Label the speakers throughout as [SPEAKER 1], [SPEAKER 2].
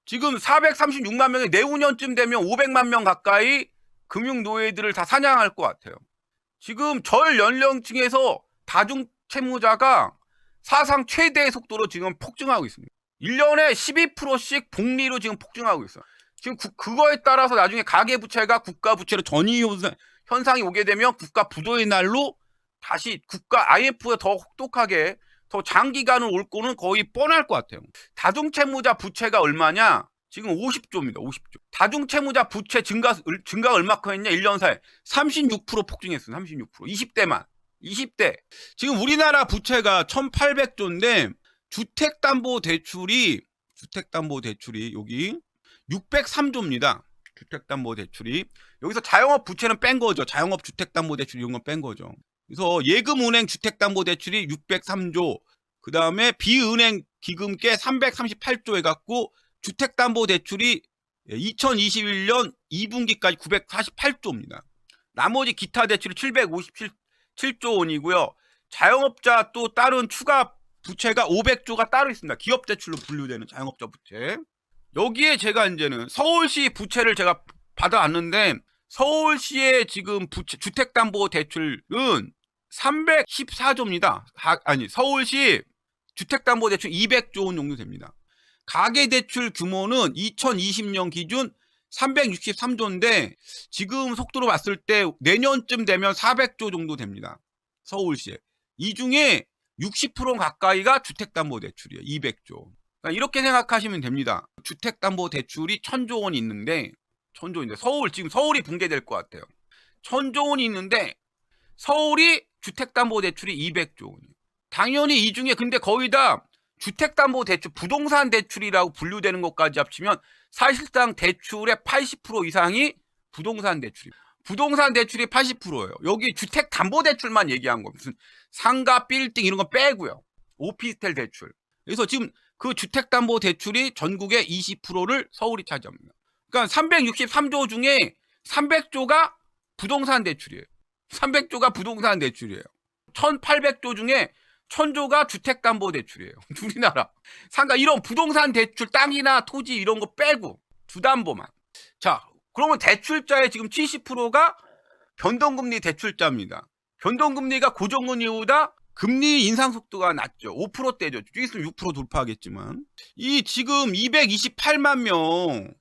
[SPEAKER 1] 지금 436만 명이 내후년쯤 되면 500만 명 가까이 금융노예들을 다 사냥할 것 같아요. 지금 절 연령층에서 다중채무자가 사상 최대의 속도로 지금 폭증하고 있습니다. 1년에 12%씩 복리로 지금 폭증하고 있어요. 지금 그거에 따라서 나중에 가계부채가 국가부채로 전이 현상이 오게 되면 국가 부도의 날로 다시 국가 IMF가 더 혹독하게 더 장기간을 올 거는 거의 뻔할 것 같아요. 다중채무자 부채가 얼마냐? 지금 50조입니다. 50조. 다중채무자 부채 증가가 얼마큼 했냐? 1년 사이에 36% 폭증했어요. 36%. 20대만. 20대. 지금 우리나라 부채가 1,800조인데 주택담보대출이 여기 603조입니다. 주택담보대출이. 여기서 자영업 부채는 뺀 거죠. 자영업 주택담보대출 이런 건 뺀 거죠. 그래서 예금은행 주택담보대출이 603조, 그 다음에 비은행 기금계 338조 해갖고 주택담보대출이 2021년 2분기까지 948조입니다. 나머지 기타 대출이 757조 원이고요. 자영업자 또 다른 추가 부채가 500조가 따로 있습니다. 기업대출로 분류되는 자영업자 부채. 여기에 제가 이제는 서울시 부채를 제가 받아왔는데 서울시의 지금 주택담보대출은 314조입니다. 서울시 주택담보대출 200조 원 정도 됩니다. 가계대출 규모는 2020년 기준 363조인데 지금 속도로 봤을 때 내년쯤 되면 400조 정도 됩니다. 서울시에. 이 중에 60% 가까이가 주택담보대출이에요. 200조. 그러니까 이렇게 생각하시면 됩니다. 주택담보대출이 1,000조 원이 있는데 지금 서울이 붕괴될 것 같아요. 1,000조 원이 있는데 서울이 주택담보대출이 200조 원이에요. 당연히 이 중에 근데 거의 다 주택담보대출, 부동산 대출이라고 분류되는 것까지 합치면 사실상 대출의 80% 이상이 부동산 대출이에요. 부동산 대출이 80%예요. 여기 주택담보대출만 얘기한 거 무슨 상가, 빌딩 이런 거 빼고요. 오피스텔 대출. 그래서 지금 그 주택담보대출이 전국의 20%를 서울이 차지합니다. 그러니까 363조 중에 300조가 부동산 대출이에요. 300조가 부동산 대출이에요. 1,800조 중에 1,000조가 주택담보대출이에요. 우리나라. 상가 이런 부동산 대출, 땅이나 토지 이런 거 빼고 주담보만. 자, 그러면 대출자의 지금 70%가 변동금리 대출자입니다. 변동금리가 고정금 이후다 금리 인상 속도가 낮죠. 5%대죠. 좀 있으면 6% 돌파하겠지만. 이 지금 228만 명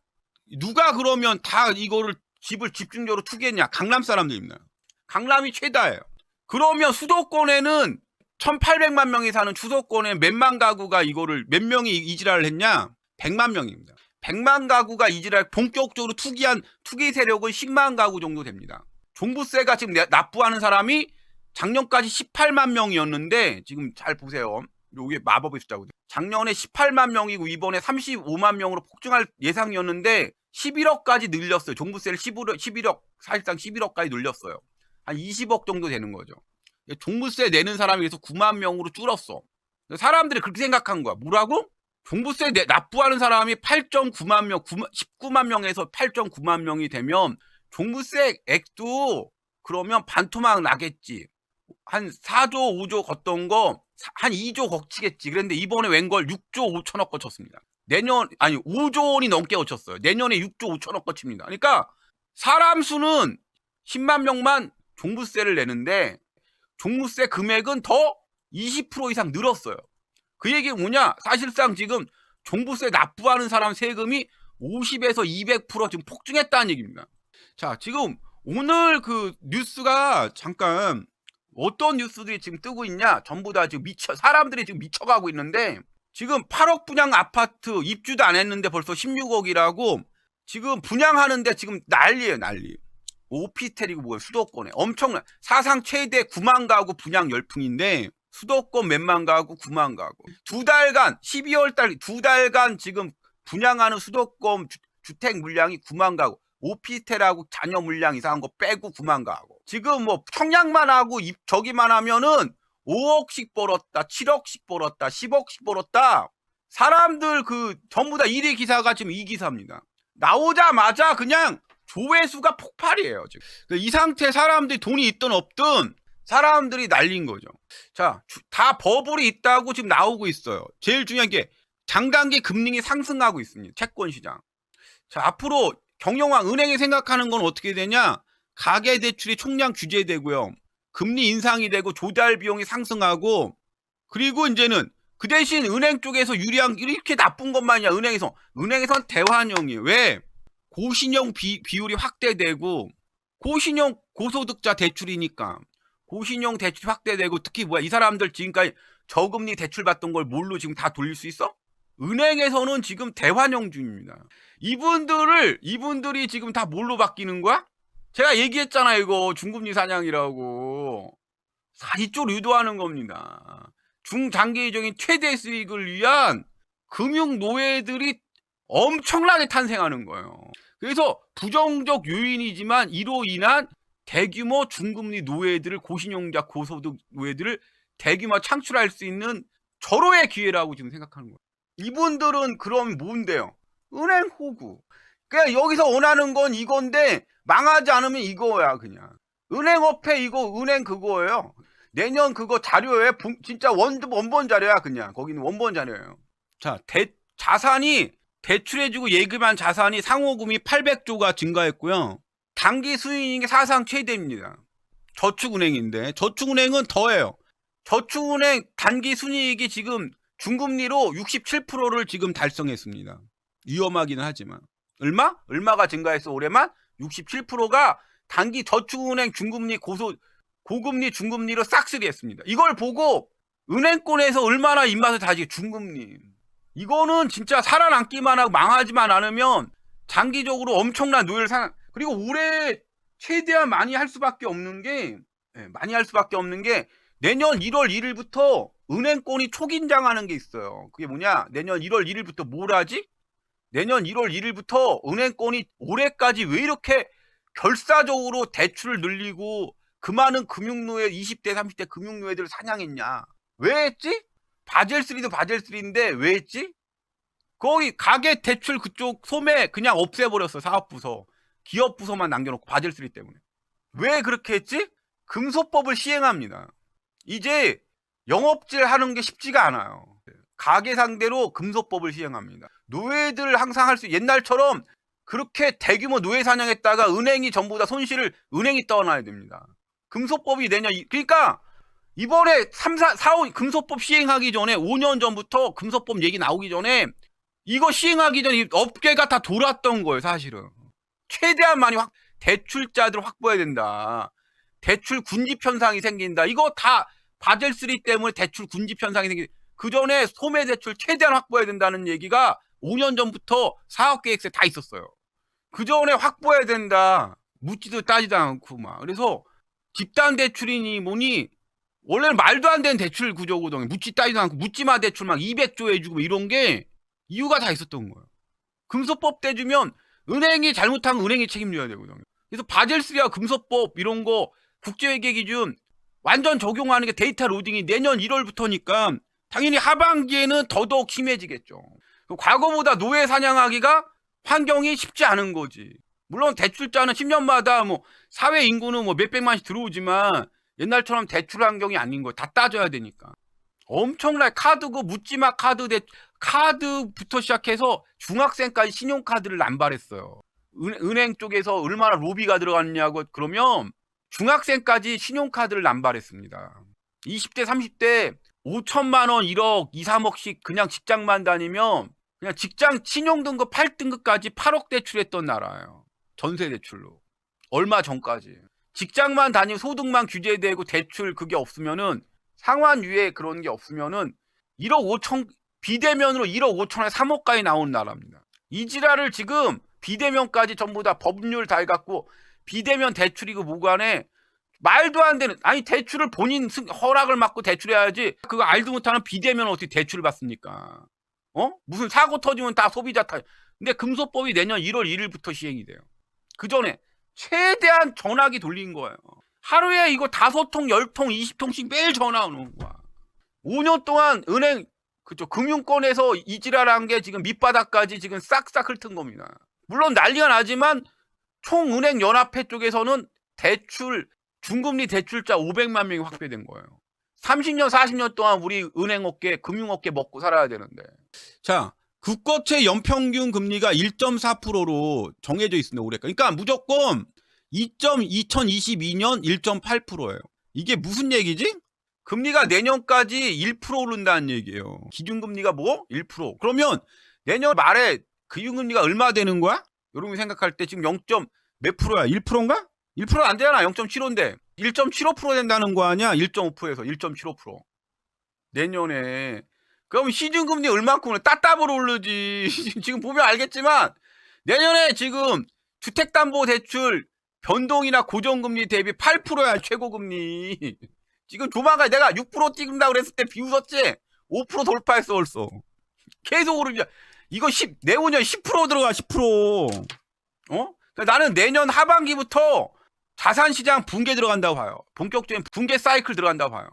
[SPEAKER 1] 누가 그러면 다 이거를 집을 집중적으로 투기했냐? 강남 사람들입니다. 강남이 최다예요. 그러면 수도권에는 1,800만 명이 사는 수도권에 몇만 가구가 이거를 몇 명이 이지랄을 했냐? 100만 명입니다. 100만 가구가 이지랄 본격적으로 투기한 투기 세력은 10만 가구 정도 됩니다. 종부세가 지금 납부하는 사람이 작년까지 18만 명이었는데 지금 잘 보세요. 이게 마법의 숫자거든요. 작년에 18만 명이고 이번에 35만 명으로 폭증할 예상이었는데 11억까지 늘렸어요. 종부세를 11억, 사실상 11억까지 늘렸어요. 한 20억 정도 되는 거죠. 종부세 내는 사람이 그래서 9만 명으로 줄었어. 사람들이 그렇게 생각한 거야. 뭐라고? 종부세 납부하는 사람이 8.9만 명, 19만 명에서 8.9만 명이 되면 종부세 액도 그러면 반토막 나겠지. 한 4조, 5조 걷던 거 한 2조 거치겠지. 그런데 이번에 웬걸 6조 5천억 거쳤습니다. 5조 원이 넘게 거쳤어요. 내년에 6조 5천억 거칩니다. 그러니까 사람 수는 10만 명만 종부세를 내는데 종부세 금액은 더 20% 이상 늘었어요. 그 얘기가 뭐냐? 사실상 지금 종부세 납부하는 사람 세금이 50에서 200% 지금 폭증했다는 얘기입니다. 자, 지금 오늘 그 뉴스가 잠깐 어떤 뉴스들이 지금 뜨고 있냐? 전부 다 지금 사람들이 지금 미쳐가고 있는데 지금 8억 분양 아파트 입주도 안 했는데 벌써 16억이라고 지금 분양하는데 지금 난리예요, 난리. 오피스텔이고 뭐예요, 수도권에. 엄청난 사상 최대 9만 가구 분양 열풍인데 수도권 몇만 가구, 9만 가구. 12월달 2달간 지금 분양하는 수도권 주택 물량이 9만 가구. 오피스텔하고 잔여 물량 이상한 거 빼고 9만 가구. 지금 뭐 청약만 하고 저기만 하면은 5억씩 벌었다, 7억씩 벌었다, 10억씩 벌었다. 사람들 전부 다 1위 기사가 지금 2기사입니다. 나오자마자 그냥 조회수가 폭발이에요. 지금. 이 상태 사람들이 돈이 있든 없든 사람들이 날린 거죠. 자, 다 버블이 있다고 지금 나오고 있어요. 제일 중요한 게 장단기 금리가 상승하고 있습니다. 채권 시장. 자, 앞으로 경영왕 은행이 생각하는 건 어떻게 되냐? 가계 대출이 총량 규제되고요. 금리 인상이 되고 조달 비용이 상승하고, 그리고 이제는 그 대신 은행 쪽에서 유리한, 이렇게 나쁜 것만이야. 은행에선 대환영이에요. 왜? 고신용 비율이 확대되고, 고신용 고소득자 대출이니까 고신용 대출이 확대되고, 특히 뭐야, 이 사람들 지금까지 저금리 대출 받던 걸 뭘로 지금 다 돌릴 수 있어? 은행에서는 지금 대환영 중입니다. 이분들이 지금 다 뭘로 바뀌는 거야? 제가 얘기했잖아요. 이거 중금리 사냥이라고. 이쪽으로 유도하는 겁니다. 중장기적인 최대 수익을 위한 금융 노예들이 엄청나게 탄생하는 거예요. 그래서 부정적 요인이지만 이로 인한 대규모 중금리 노예들을, 고신용자 고소득 노예들을 대규모 창출할 수 있는 절호의 기회라고 지금 생각하는 거예요. 이분들은 그럼 뭔데요? 은행 호구. 그냥 여기서 원하는 건 이건데 망하지 않으면 이거야. 그냥 은행협회 이거 은행 그거예요. 내년 그거 자료에 진짜 원본 자료야. 그냥 거기는 원본 자료예요. 자, 자산이 대출해주고 예금한 자산이 상호금이 800조가 증가했고요. 단기 수익이 사상 최대입니다. 저축은행인데 저축은행은 더해요. 저축은행 단기 순이익이 지금 중금리로 67%를 지금 달성했습니다. 위험하기는 하지만. 얼마가 증가했어 올해만? 67%가 단기 저축은행 중금리 고금리 중금리로 싹쓸이 했습니다. 이걸 보고 은행권에서 얼마나 입맛을 다지. 중금리. 이거는 진짜 살아남기만 하고 망하지만 않으면 장기적으로 엄청난 노예를 그리고 올해 최대한 많이 할 수밖에 없는 게 내년 1월 1일부터 은행권이 초긴장하는 게 있어요. 그게 뭐냐? 내년 1월 1일부터 뭘 하지? 내년 1월 1일부터 은행권이 올해까지 왜 이렇게 결사적으로 대출을 늘리고 그 많은 금융노예 20대 30대 금융노예들을 사냥했냐? 왜 했지? 바젤3도 바젤3인데 왜 했지? 거기 가계 대출 그쪽 소매 그냥 없애버렸어. 사업부서 기업부서만 남겨놓고 바젤3 때문에. 왜 그렇게 했지? 금소법을 시행합니다. 이제 영업질 하는 게 쉽지가 않아요. 가계 상대로 금소법을 시행합니다. 노예들 항상 할 수, 옛날처럼 그렇게 대규모 노예 사냥했다가 은행이 전부 다 손실을 은행이 떠나야 됩니다. 금소법이 그러니까 이번에 4, 5 금소법 시행하기 전에 5년 전부터 금소법 얘기 나오기 전에 이거 시행하기 전에 업계가 다 돌았던 거예요. 사실은 최대한 많이 대출자들 확보해야 된다. 대출 군집 현상이 생긴다. 이거 다 바젤3 때문에 대출 군집 현상이 그 전에 소매 대출 최대한 확보해야 된다는 얘기가 5년 전부터 사업계획서에 다 있었어요. 그 전에 확보해야 된다. 묻지도 따지도 않고 막. 그래서 집단 대출이니 뭐니 원래는 말도 안 되는 대출 구조거든요. 묻지 따지도 않고 묻지마 대출 막 200조 해주고 이런 게 이유가 다 있었던 거예요. 금소법 떼주면 은행이 잘못하면 은행이 책임져야 되거든요. 그래서 바젤3와 금소법 이런 거 국제회계 기준 완전 적용하는 게 데이터 로딩이 내년 1월부터니까 당연히 하반기에는 더더욱 심해지겠죠. 과거보다 노예 사냥하기가 환경이 쉽지 않은 거지. 물론 대출자는 10년마다 뭐 사회 인구는 뭐 몇백만씩 들어오지만 옛날처럼 대출 환경이 아닌 거 다 따져야 되니까. 엄청나게 카드고 묻지마 카드부터 시작해서 중학생까지 신용카드를 남발했어요. 은행 쪽에서 얼마나 로비가 들어갔냐고 그러면 중학생까지 신용카드를 남발했습니다. 20대 30대 5천만 원 1억 2, 3억씩 그냥 직장만 다니면 그냥 직장 신용등급 8등급까지 8억 대출했던 나라예요. 전세 대출로. 얼마 전까지. 직장만 다니고 소득만 규제되고 대출 그게 없으면은 상환유예 그런 게 없으면은 1억 5천 비대면으로 1억 5천에 3억까지 나오는 나라입니다. 이 지랄을 지금 비대면까지 전부 다 법률 다 해갖고 비대면 대출이고 무관해 말도 안 되는 아니 대출을 본인 허락을 받고 대출해야지 그거 알도 못하는 비대면 어떻게 대출을 받습니까? 무슨 사고 터지면 다 소비자 탓. 근데 금소법이 내년 1월 1일부터 시행이 돼요. 그 전에 최대한 전화기 돌린 거예요. 하루에 이거 5통, 10통, 20통씩 매일 전화 오는 거야. 5년 동안 은행 금융권에서 이지랄한 게 지금 밑바닥까지 지금 싹싹 훑은 겁니다. 물론 난리가 나지만 총은행연합회 쪽에서는 중금리 대출자 500만 명이 확대된 거예요. 30년 40년 동안 우리 은행업계 금융업계 먹고 살아야 되는데. 자, 국고채 연평균 금리가 1.4%로 정해져 있습니다. 올해. 그러니까 무조건 2022년 1.8%예요. 이게 무슨 얘기지? 금리가 내년까지 1% 오른다는 얘기예요. 기준금리가 뭐? 1%. 그러면 내년 말에 기준금리가 얼마 되는 거야? 여러분이 생각할 때 지금 0. 몇 프로야? 1%인가? 1% 안 되잖아. 0.75인데 1.75% 된다는 거 아니야? 1.5%에서 1.75%. 내년에. 그럼 시중금리 얼마큼 따따블 오르지. 지금 보면 알겠지만 내년에 지금 주택담보대출 변동이나 고정금리 대비 8%야 최고금리. 지금 조만간 내가 6% 찍는다고 그랬을 때 비웃었지? 5% 돌파했어 벌써. 계속 오르냐. 이거 내후년 10% 들어가 10%. 그러니까 나는 내년 하반기부터 자산시장 붕괴 들어간다고 봐요. 본격적인 붕괴 사이클 들어간다고 봐요.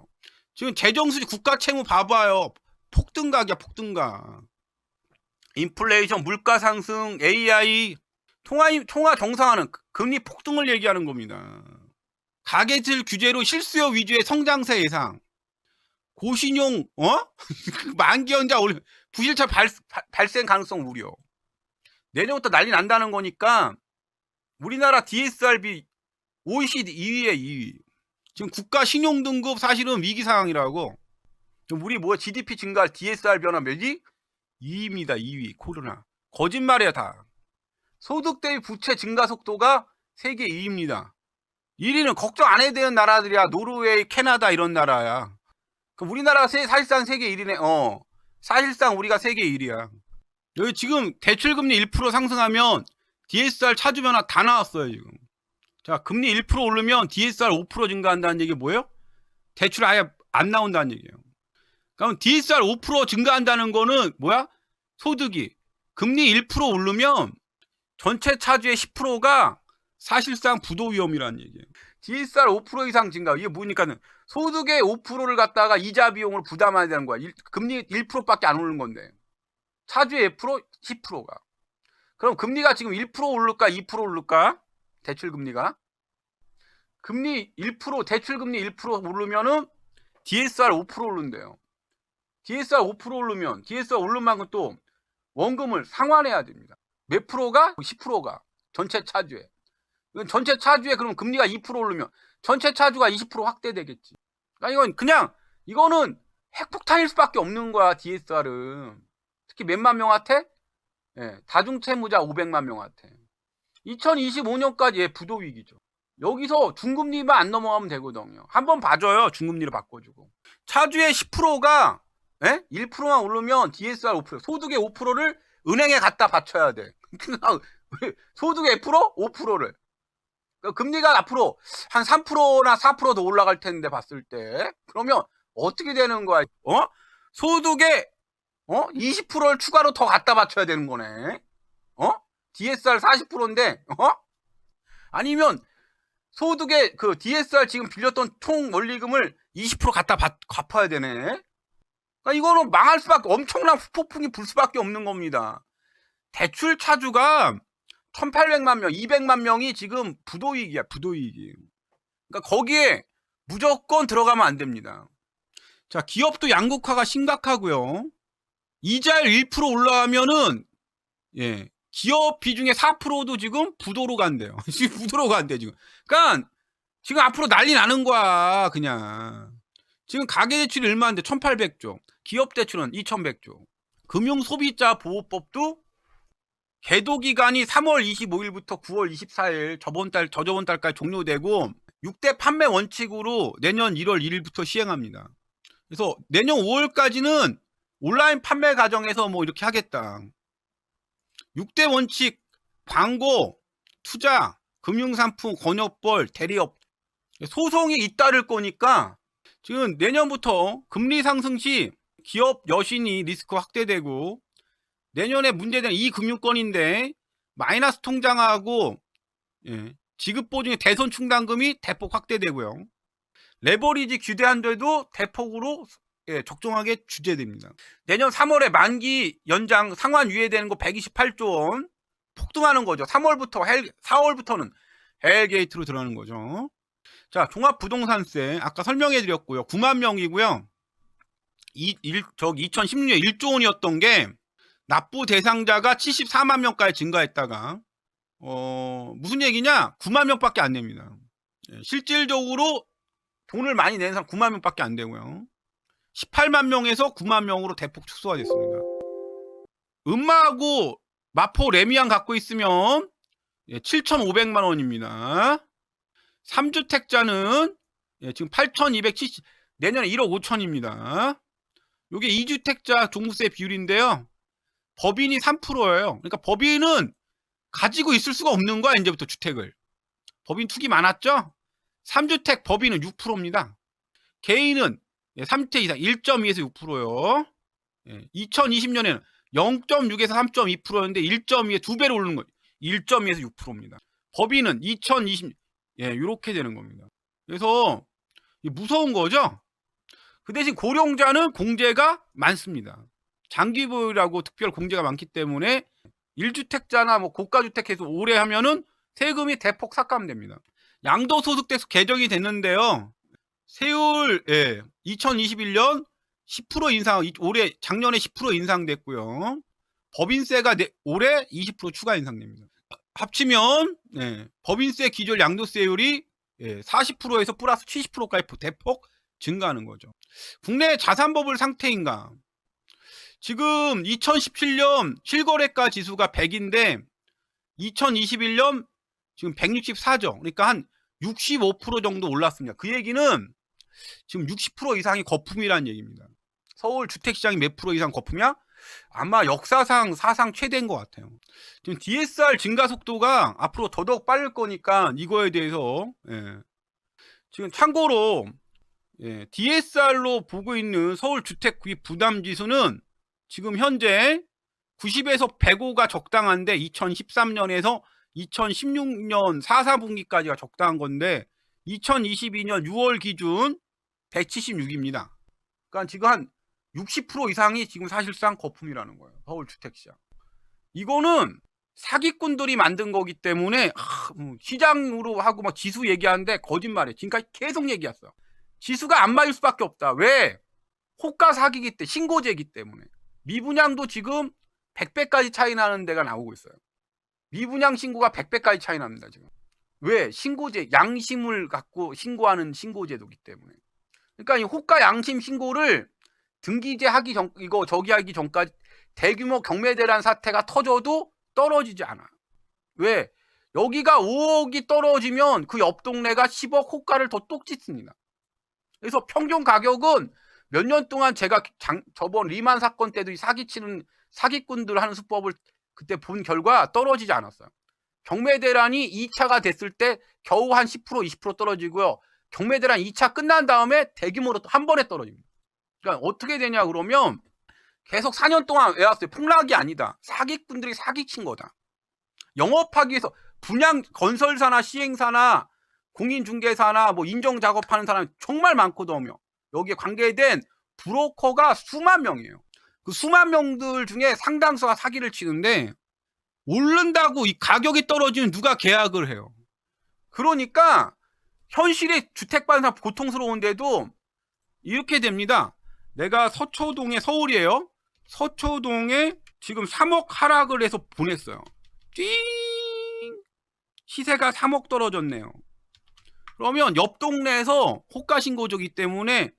[SPEAKER 1] 지금 재정수지 국가채무 봐봐요. 폭등각이야 폭등각. 인플레이션, 물가상승, AI, 통화 정상화는 금리 폭등을 얘기하는 겁니다. 가계질 규제로 실수요 위주의 성장세 예상. 고신용 만기연자 부실차 발생 가능성 우려. 내년부터 난리 난다는 거니까 우리나라 DSRB OECD 2위에 2위. 지금 국가 신용 등급 사실은 위기 상황이라고. 우리 GDP 증가 DSR 변화 몇위? 2위입니다. 2위. 코로나. 거짓말이야 다. 소득 대비 부채 증가 속도가 세계 2위입니다. 1위는 걱정 안 해야 되는 나라들이야. 노르웨이, 캐나다 이런 나라야. 우리나라가 사실상 세계 1위네. 사실상 우리가 세계 1위야. 여기 지금 대출금리 1% 상승하면 DSR 차주 변화 다 나왔어요 지금. 자, 금리 1% 오르면 DSR 5% 증가한다는 얘기 뭐예요? 대출 아예 안 나온다는 얘기예요. 그럼 DSR 5% 증가한다는 거는 뭐야? 소득이 금리 1% 오르면 전체 차주의 10%가 사실상 부도 위험이라는 얘기예요. DSR 5% 이상 증가. 이게 뭐니까는 소득의 5%를 갖다가 이자 비용으로 부담해야 되는 거야. 금리 1%밖에 안 오르는 건데. 차주의 10%가. 그럼 금리가 지금 1% 오를까 2% 오를까? 대출 금리가. 금리 1%, 대출 금리 1% 오르면은 DSR 5% 오른대요. DSR 5% 오르면 DSR 오른 만큼 또 원금을 상환해야 됩니다. 몇 프로가? 10%가 전체 차주에. 전체 차주에 그럼 금리가 2% 오르면 전체 차주가 20% 확대되겠지. 그러니까 이거는 핵폭탄일 수밖에 없는 거야. DSR은 특히 몇만 명한테? 다중채무자 500만 명한테. 2025년까지 부도 위기죠. 여기서 중금리만 안 넘어가면 되거든요. 한번 봐줘요. 중금리로 바꿔주고. 차주의 10%가 1%만 오르면 DSR 5%, 소득의 5%를 은행에 갖다 바쳐야 돼. 소득의 5%를. 금리가 앞으로 한 3%나 4% 더 올라갈 텐데 봤을 때 그러면 어떻게 되는 거야? 소득의 20%를 추가로 더 갖다 바쳐야 되는 거네. DSR 40%인데 아니면 소득의 그 DSR 지금 빌렸던 총 원리금을 20% 갖다 갚아야 되네. 그러니까 이거는 망할 수밖에, 엄청난 후폭풍이 불 수밖에 없는 겁니다. 대출 차주가 1800만 명, 200만 명이 지금 부도위기야, 부도위기. 그러니까 거기에 무조건 들어가면 안 됩니다. 자, 기업도 양극화가 심각하고요. 이자율 1% 올라가면은 기업 비중의 4%도 지금 부도로 간대요. 지금 부도로 간대 지금. 그러니까 지금 앞으로 난리 나는 거야, 그냥. 지금 가계대출이 얼마인데 1800조. 기업대출은 2100조. 금융소비자 보호법도 계도기간이 3월 25일부터 9월 24일 저저번 달까지 종료되고 6대 판매 원칙으로 내년 1월 1일부터 시행합니다. 그래서 내년 5월까지는 온라인 판매 과정에서 이렇게 하겠다. 6대 원칙, 광고, 투자, 금융상품, 권역벌, 대리업 소송이 잇따를 거니까 지금 내년부터 금리 상승 시 기업 여신이 리스크 확대되고 내년에 문제되는 이 금융권인데 마이너스 통장하고 지급보증의 대손 충당금이 대폭 확대되고요. 레버리지 규제 한도도 대폭으로 적정하게 규제됩니다. 내년 3월에 만기 연장 상환 유예되는 거 128조 원 폭등하는 거죠. 4월부터는 헬게이트로 들어가는 거죠. 자, 종합부동산세 아까 설명해 드렸고요. 9만 명이고요. 2016년에 1조 원이었던 게 납부 대상자가 74만 명까지 증가했다가 무슨 얘기냐? 9만 명밖에 안 됩니다. 실질적으로 돈을 많이 내는 사람 9만 명밖에 안 되고요. 18만 명에서 9만 명으로 대폭 축소가 됐습니다. 음마하고 마포 레미안 갖고 있으면 7,500만 원입니다. 3주택자는 지금 8,270, 내년에 1억 5천입니다. 이게 2주택자 종부세 비율인데요. 법인이 3%예요. 그러니까 법인은 가지고 있을 수가 없는 거야, 이제부터 주택을. 법인 투기 많았죠? 3주택 법인은 6%입니다. 개인은 3주택 이상 1.2에서 6%요. 2020년에는 0.6에서 3.2%였는데 1.2에 2배로 오르는 거예요. 1.2에서 6%입니다. 법인은 2020, 이렇게 되는 겁니다. 그래서 무서운 거죠? 그 대신 고령자는 공제가 많습니다. 장기보유라고 특별 공제가 많기 때문에 1주택자나 뭐 고가주택에서 오래 하면은 세금이 대폭 삭감됩니다. 양도소득세 개정이 됐는데요. 세율 2021년 10% 인상, 올해 작년에 10% 인상됐고요. 법인세가 올해 20% 추가 인상됩니다. 합치면 법인세 기존 양도세율이 40%에서 플러스 70%까지 대폭 증가하는 거죠. 국내 자산버블 상태인가? 지금 2017년 실거래가 지수가 100인데 2021년 지금 164죠. 그러니까 한 65% 정도 올랐습니다. 그 얘기는 지금 60% 이상이 거품이라는 얘기입니다. 서울 주택시장이 몇 프로 이상 거품이야? 아마 역사상 사상 최대인 것 같아요. 지금 DSR 증가 속도가 앞으로 더더욱 빠를 거니까 이거에 대해서 지금 참고로 DSR로 보고 있는 서울 주택 구입 부담 지수는 지금 현재 90에서 105가 적당한데 2013년에서 2016년 4, 4분기까지가 적당한 건데 2022년 6월 기준 176입니다. 그러니까 지금 한 60% 이상이 지금 사실상 거품이라는 거예요. 서울 주택시장. 이거는 사기꾼들이 만든 거기 때문에 시장으로 하고 막 지수 얘기하는데 거짓말이에요. 지금까지 계속 얘기했어요. 지수가 안 맞을 수밖에 없다. 왜? 호가 사기기 때문에, 신고제이기 때문에. 미분양도 지금 100배까지 차이 나는 데가 나오고 있어요. 미분양 신고가 100배까지 차이 납니다. 지금. 왜? 신고제, 양심을 갖고 신고하는 신고제도기 때문에. 그러니까 이 호가 양심 신고를 등기제 하기 전, 저기 하기 전까지 대규모 경매대란 사태가 터져도 떨어지지 않아요. 왜? 여기가 5억이 떨어지면 그 옆 동네가 10억 호가를 더 똑 짓습니다. 그래서 평균 가격은 몇 년 동안 제가 저번 리만 사건 때도 이 사기치는 사기꾼들 하는 수법을 그때 본 결과 떨어지지 않았어요. 경매대란이 2차가 됐을 때 겨우 한 10%, 20% 떨어지고요. 경매대란 2차 끝난 다음에 대규모로 한 번에 떨어집니다. 그러니까 어떻게 되냐 그러면 계속 4년 동안 외웠어요. 폭락이 아니다. 사기꾼들이 사기친 거다. 영업하기 위해서 분양 건설사나 시행사나 공인중개사나 뭐 인정작업하는 사람이 정말 많거든요. 여기에 관계된 브로커가 수만 명이에요. 그 수만 명들 중에 상당수가 사기를 치는데 오른다고 이 가격이 떨어지면 누가 계약을 해요. 그러니까 현실에 주택 받는 사람 고통스러운데도 이렇게 됩니다. 내가 서초동에, 서울이에요. 서초동에 지금 3억 하락을 해서 보냈어요. 띵! 시세가 3억 떨어졌네요. 그러면 옆 동네에서 호가 신고조기 때문에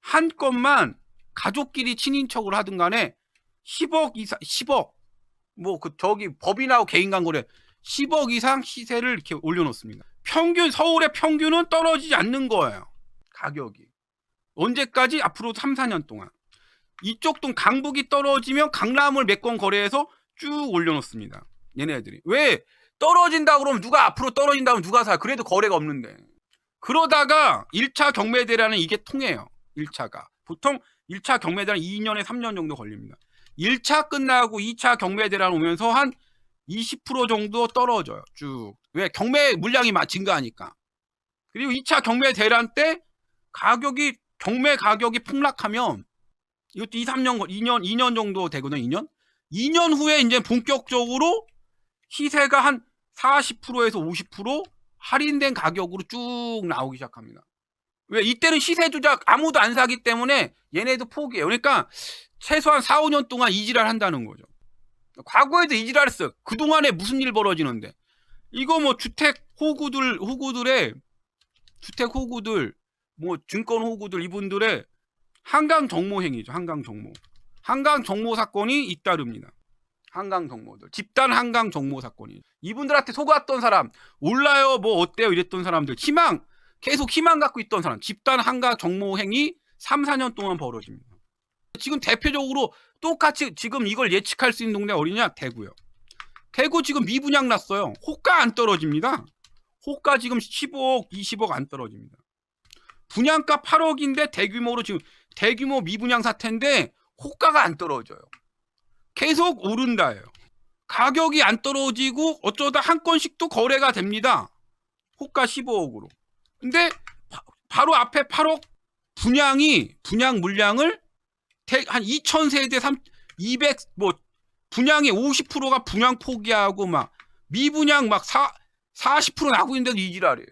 [SPEAKER 1] 한 건만 가족끼리 친인척을 하든 간에 10억 이상, 10억, 뭐 저기 법인하고 개인 간 거래 10억 이상 시세를 이렇게 올려놓습니다. 평균, 서울의 평균은 떨어지지 않는 거예요. 가격이. 언제까지? 앞으로 3, 4년 동안. 이쪽 동 강북이 떨어지면 강남을 몇 건 거래해서 쭉 올려놓습니다. 얘네들이. 왜? 떨어진다 그러면 누가 앞으로 떨어진다 그러면 누가 사? 그래도 거래가 없는데. 그러다가 1차 경매대란은 이게 통해요. 1차가. 보통 1차 경매대란 2년에 3년 정도 걸립니다. 1차 끝나고 2차 경매대란 오면서 한 20% 정도 떨어져요. 쭉. 왜? 경매 물량이 증가하니까. 그리고 2차 경매대란 때 가격이, 경매 가격이 폭락하면 이것도 2, 3년, 2년 정도 되거든요. 2년 후에 이제 본격적으로 시세가 한 40%에서 50% 할인된 가격으로 쭉 나오기 시작합니다. 왜? 이때는 시세 조작 아무도 안 사기 때문에 얘네도 포기해요. 그러니까 최소한 4, 5년 동안 이지랄 한다는 거죠. 과거에도 이지랄 했어요. 그동안에 무슨 일 벌어지는데. 이거 뭐 주택 호구들, 뭐 증권 호구들, 이분들의 한강 정모 행위죠. 한강 정모. 한강 정모 사건이 잇따릅니다. 한강 정모들. 집단 한강 정모 사건이. 이분들한테 속았던 사람, 올라요, 뭐 어때요, 이랬던 사람들. 계속 희망 갖고 있던 사람. 집단 한강 정모 행위 3, 4년 동안 벌어집니다. 지금 대표적으로 똑같이 지금 이걸 예측할 수 있는 동네 어디냐? 대구요. 대구 지금 미분양 났어요. 호가 안 떨어집니다. 호가 지금 15억, 20억 안 떨어집니다. 분양가 8억인데 대규모로 지금 대규모 미분양 사태인데 호가가 안 떨어져요. 계속 오른다예요. 가격이 안 떨어지고 어쩌다 한 건씩도 거래가 됩니다. 호가 15억으로. 근데 바로 앞에 8억 분양 물량을 한 2000세대 200 뭐 분양의 50%가 분양 포기하고 막 미분양 막 40% 나고 있는데도 이지랄이에요.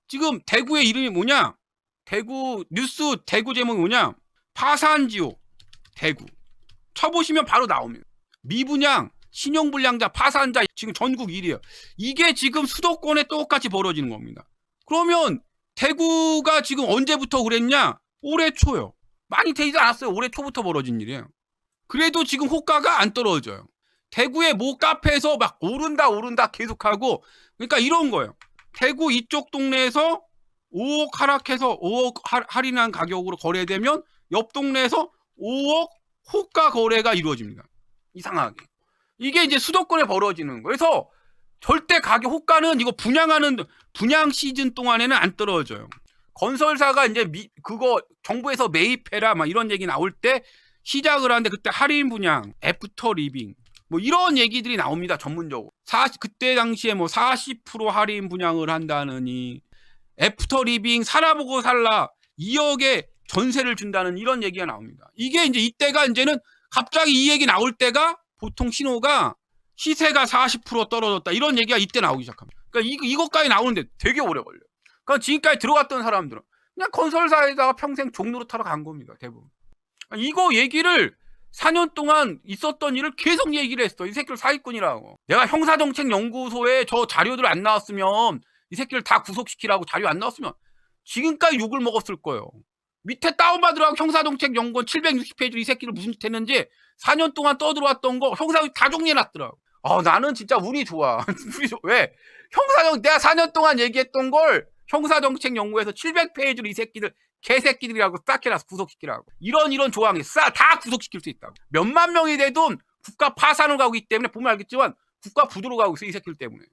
[SPEAKER 1] 지금 대구의 이름이 뭐냐? 대구 뉴스 대구 제목이 뭐냐? 파산지옥 대구. 쳐보시면 바로 나옵니다. 미분양 신용불량자 파산자 지금 전국 1위에요. 이게 지금 수도권에 똑같이 벌어지는 겁니다. 그러면 대구가 지금 언제부터 그랬냐? 올해 초요. 많이 되지도 않았어요. 올해 초부터 벌어진 일이에요. 그래도 지금 호가가 안 떨어져요. 대구의 모 카페에서 막 오른다 계속하고, 그러니까 이런 거예요. 대구 이쪽 동네에서 5억 하락해서 5억 할인한 가격으로 거래되면 옆 동네에서 5억 호가 거래가 이루어집니다. 이상하게. 이게 이제 수도권에 벌어지는 거예요. 그래서 절대 가격 호가는 이거 분양 시즌 동안에는 안 떨어져요. 건설사가 이제 그거 정부에서 매입해라 막 이런 얘기 나올 때 시작을 하는데 그때 할인 분양, 애프터 리빙 뭐 이런 얘기들이 나옵니다. 전문적으로. 그때 당시에 뭐 40% 할인 분양을 한다느니 애프터 리빙 살아보고 살라 2억에 전세를 준다는 이런 얘기가 나옵니다. 이게 이제 이때가 이제는 갑자기 이 얘기 나올 때가 보통 신호가 시세가 40% 떨어졌다 이런 얘기가 이때 나오기 시작합니다. 그러니까 이것까지 나오는데 되게 오래 걸려요. 그러니까 지금까지 들어갔던 사람들은 그냥 건설사에다가 평생 종로로 타러 간 겁니다. 대부분. 이거 얘기를 4년 동안 있었던 일을 계속 얘기를 했어. 이 새끼를 사기꾼이라고. 내가 형사정책연구소에 저 자료들 안 나왔으면 이 새끼를 다 구속시키라고 자료 안 나왔으면 지금까지 욕을 먹었을 거예요. 밑에 다운받으라고 형사정책연구원 760페이지로 이 새끼를 무슨 짓 했는지 4년 동안 떠들어왔던 거 형사 다 정리해놨더라고. 나는 진짜 운이 좋아. 왜? 내가 4년 동안 얘기했던 걸 형사정책연구에서 700페이지로 이 새끼들 개새끼들이라고 싹 해놔서 구속시키라고. 이런 조항이 다 구속시킬 수 있다고. 몇만 명이 돼도 국가 파산을 가고 있기 때문에 보면 알겠지만 국가 부도로 가고 있어 이 새끼들 때문에.